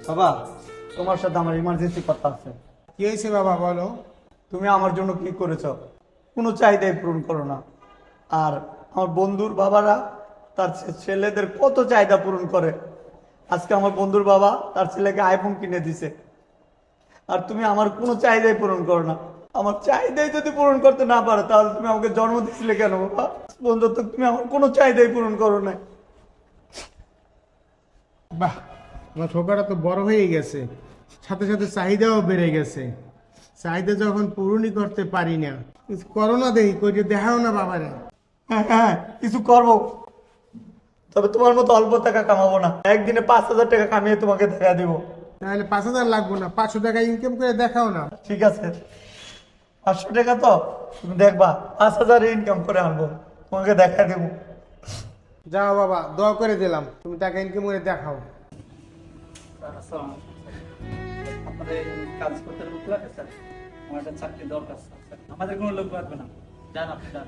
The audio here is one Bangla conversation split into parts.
বাবা, তোমার সাথে আমার ইমার্জেন্সি কথা আছে। কি হয়েছে বাবা বলো। তুমি আমার জন্য কি করেছো? কোনো চাহিদাই পূরণ করো না। আর আমার বন্ধুর বাবারা তার ছেলেদের কত চাহিদা পূরণ করে। আজকে আমার বন্ধুর বাবা তার ছেলেকে আইফোন কিনে দিছে, আর তুমি আমার কোনো চাহিদাই পূরণ করো না। আমার চাহিদাই যদি পূরণ করতে না পারো, তাহলে তুমি আমাকে জন্ম দিছিলে কেন বাবা? বন্ধু, তো তুমি আমার কোনো চাহিদাই পূরণ করো না। বাহ, আমার ছোকরা তো বড় হয়ে গেছে, সাথে সাথে চাহিদাও বেড়ে গেছে। চাহিদা যখন পূরণই করতে পারি না, কিছু করো না, দেখি কইতে দেখাও না বাবারে। হ্যাঁ হ্যাঁ, কিছু করবো, তবে তোমার মতো অল্প টাকা কামাবো না। একদিনে 5,000 টাকা কামিয়ে তোমাকে দেখা দিব। তাহলে 5,000 লাগবো না, 500 টাকা ইনকাম করে দেখাও না। ঠিক আছে, 500 টাকা তো তুমি দেখবা, 5,000 ইনকাম করে আনবো, তোমাকে দেখা দেবো। যাও বাবা, দোয়া করে দিলাম, তুমি টাকা ইনকাম করে দেখাও। আপনাদের কাজ করতে লোক লাগে স্যার? আমার একটা চাকরি দরকার স্যার। আমাদের কোনো লোক লাগবে না, যান আপনি যান।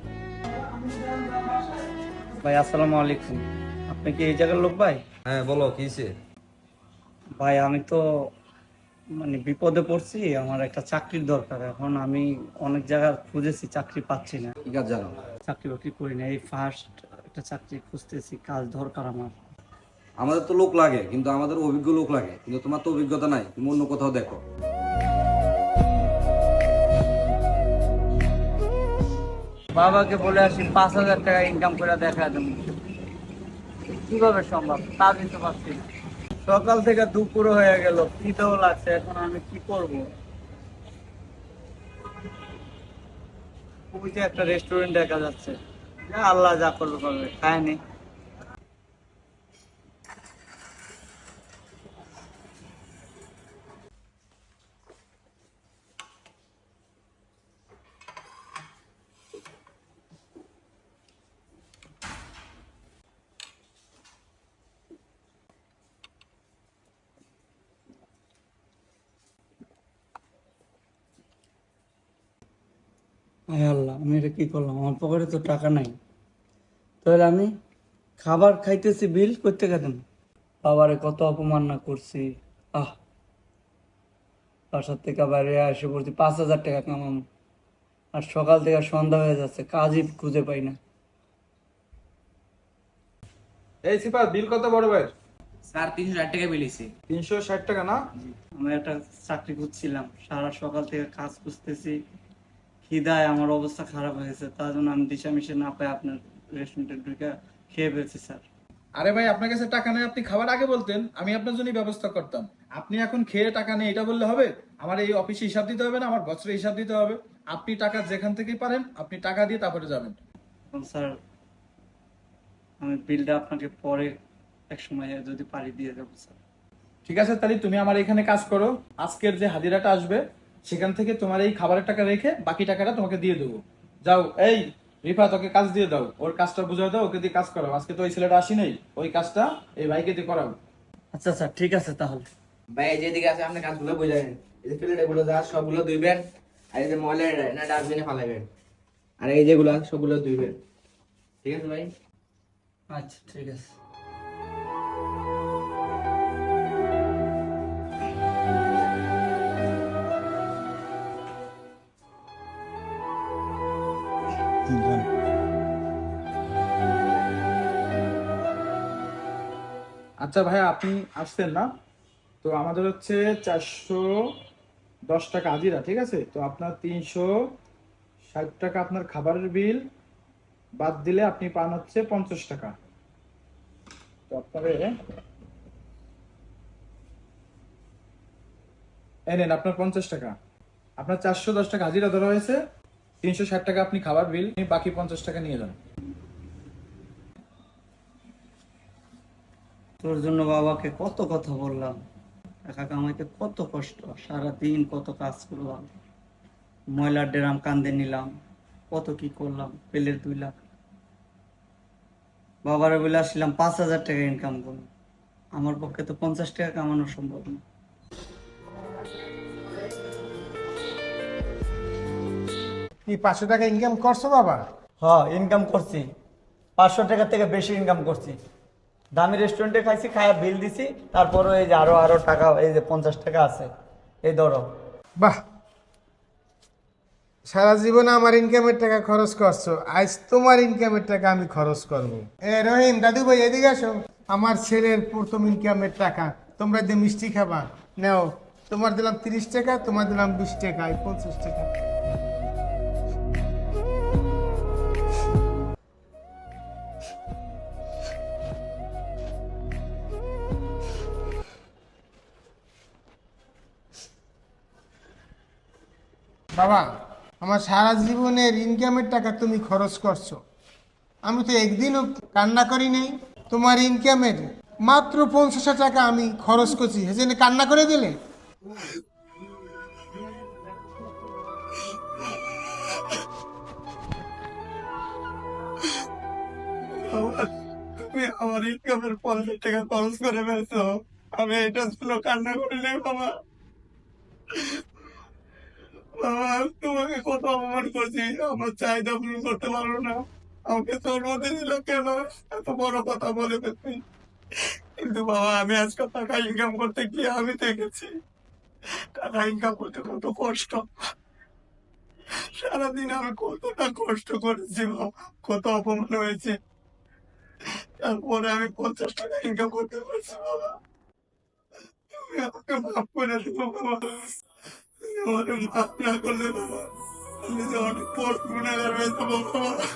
ভাই আসসালামু আলাইকুম, আপনি কি এই জায়গার লোক ভাই? হ্যাঁ বলো কি হয়েছে? ভাই আমি তো মানে বিপদে পড়ছি, আমার একটা চাকরির দরকার। এখন আমি অনেক জায়গা খুঁজেছি, চাকরি পাচ্ছি না। কি কাজ জানো? চাকরি বাকরি করি না, এই ফার্স্ট একটা চাকরি খুঁজতেছি, কাজ দরকার আমার। আমাদের তো লোক লাগে, কিন্তু আমাদের অভিজ্ঞ লোক লাগে, কিন্তু তোমার তো অভিজ্ঞতা নাই, তুমি অন্য কোথাও দেখো। বাবাকে বলে আসি 5,000 টাকা ইনকাম করে দেখা দেবো, কিভাবে সম্ভব তা দিতে পারছি না। সকাল থেকে দুপুর হয়ে গেল, খিদেও লাগছে, এখন আমি কি করব? ওই যে একটা রেস্টুরেন্ট দেখা যাচ্ছে, যা আল্লাহ যা করবে করবে, খায়নি। হায় আল্লাহ, আমি এটা কি করলাম? আমার পকেটে তো টাকা নাই, তাহলে আমি খাবার খাইতেছি, বিল করতে গেলাম। বাবারে কত অপমান না করছি। আহ, বাসার থেকে বাইরে এসে পড়ছি, 5,000 টাকা কামাম, আর সকাল থেকে সন্ধ্যা হয়ে যাচ্ছে, কাজই খুঁজে পাই না। এই সিফাত, বিল কত বড় ভাই? স্যার 360 টাকা বিলিছি। 360 টাকা না? আমি একটা চাকরি খুঁজছিলাম, সারা সকাল থেকে কাজ খুঁজতেছি, খিদায় আমার অবস্থা খারাপ হয়েছে, তার জন্য আমি দিশামিশে না পাই আপনার রেস্টুরেন্টে ঢুকে খেয়ে ফেলছি স্যার। আরে ভাই, আপনার কাছে টাকা নেই, আপনি খাবার আগে বলতেন, আমি আপনার জন্য ব্যবস্থা করতাম। আপনি এখন খেয়ে টাকা নেই এটা বললে হবে? আমার এই অফিসে হিসাব দিতে হবে না, আমার বছরে হিসাব দিতে হবে। আপনি টাকা যেখান থেকেই পারেন আপনি টাকা দিয়ে তারপরে যাবেন। এখন স্যার আমি বিলটা আপনাকে পরে এক সময় যদি পারি দিয়ে দেবো স্যার। ঠিক আছে, তাহলে তুমি আমার এখানে কাজ করো, আজকের যে হাজিরাটা আসবে সেখান থেকে তোমার এই খাবারের টাকা রেখে বাকি টাকাটা তোমাকে দিয়ে দেবো। যাও, এই রিফা, তোকে কাজ দিয়ে দাও, ওর কাজটা বুঝাই দাও, ওকে দিয়ে কাজ করাও। আজকে তো ওই ছেলেটা আসি নেই, ওই কাজটা এই ভাইকে দিয়ে করাও। আচ্ছা স্যার, ঠিক আছে তাহলে। ভাই এই যেদিকে আছে আপনি কাজগুলো বুঝাবেন, এই যে প্লেট এগুলো যা সবগুলো ধুইবেন, আর এই যে ময়লা না ডাস্টবিনে ফালাইবেন, আর এই যেগুলো সবগুলো ধুইবেন। ঠিক আছে ভাই? আচ্ছা ঠিক আছে। আচ্ছা ভাইয়া, আপনি আসছেন না? তো আমাদের হচ্ছে 410 টাকা হাজিরা, ঠিক আছে? তো আপনার 360 টাকা আপনার খাবারের বিল বাদ দিলে আপনি পান হচ্ছে 50 টাকা। তো আপনার এই নেন আপনার 50 টাকা। আপনার 410 টাকা হাজিরা ধরা হয়েছে, 360 টাকা আপনি খাবার বিল, বাকি 50 টাকা নিয়ে যান। তোর জন্য বাবাকে কত কথা বললাম, টাকা কামাইতে কত কষ্ট, সারাদিন কত কাজ করলাম, ময়লার ড্রাম কান্দে নিলাম, কত কি করলাম, পেলের 2 লাখ। বাবারে বলে আসলাম 5,000 টাকা ইনকাম করুন, আমার পক্ষে তো 50 টাকা কামানো সম্ভব না। কি 500 টাকা ইনকাম করছো বাবা? হ্যাঁ, ইনকাম করছি, 500 টাকা থেকে বেশি ইনকাম করছি। দামি রেস্টুরেন্টে খাইছি, খায়া বিল দিছি, তারপরে এই যে আরো আরো টাকা, এই যে 50 টাকা আছে, এই ধরো। বাহ, সারা জীবনে আমার ইনকামের টাকা খরচ করছো, আজ তোমার ইনকামের টাকা আমি খরচ করব। এ রহিম, দাদু ভাই এদিকে আসো। আমার ছেলের প্রথম ইনকামের টাকা, তোমরা যে মিষ্টি খাবা নাও, তোমার দিলাম 30 টাকা, তোমার দিলাম 20 টাকা, এই 50 টাকা। বাবা, আমার সারা জীবনের ইনকামের টাকা তুমি খরচ করছো, আমি তো একদিনও কান্না করি নাই। তোমার ইনকামের মাত্র 50 টাকা আমি খরচ করছি, সেজন্য কান্না করে দিলে? তুমি আমার ইনকামের 50 টাকা খরচ করে ফেলছো, আমি এটার জন্য কান্না করি নাই বাবা। বাবা, তোমাকে কত অপমান করছি, আমার চাহিদা পূরণ করতে পারো না, আমাকে জন্ম দিয়েছিল কেন, এত বড় কথা বলে ফেলছি। কিন্তু বাবা, আমি আজকে টাকা ইনকাম করতে গিয়ে আমি দেখেছি টাকা ইনকাম করতে কত কষ্ট। সারাদিন আমি কতটা কষ্ট করেছি বাবা, কত অপমান হয়েছে, তারপরে আমি 50 টাকা ইনকাম করতে পারছি বাবা। তুমি আমাকে মাফ করে দেবো বাবা, তুমি আমাকে মাফ না করলে বাবা আমি যে অনেক বড় গুণাগার হয়ে যাবো বাবা।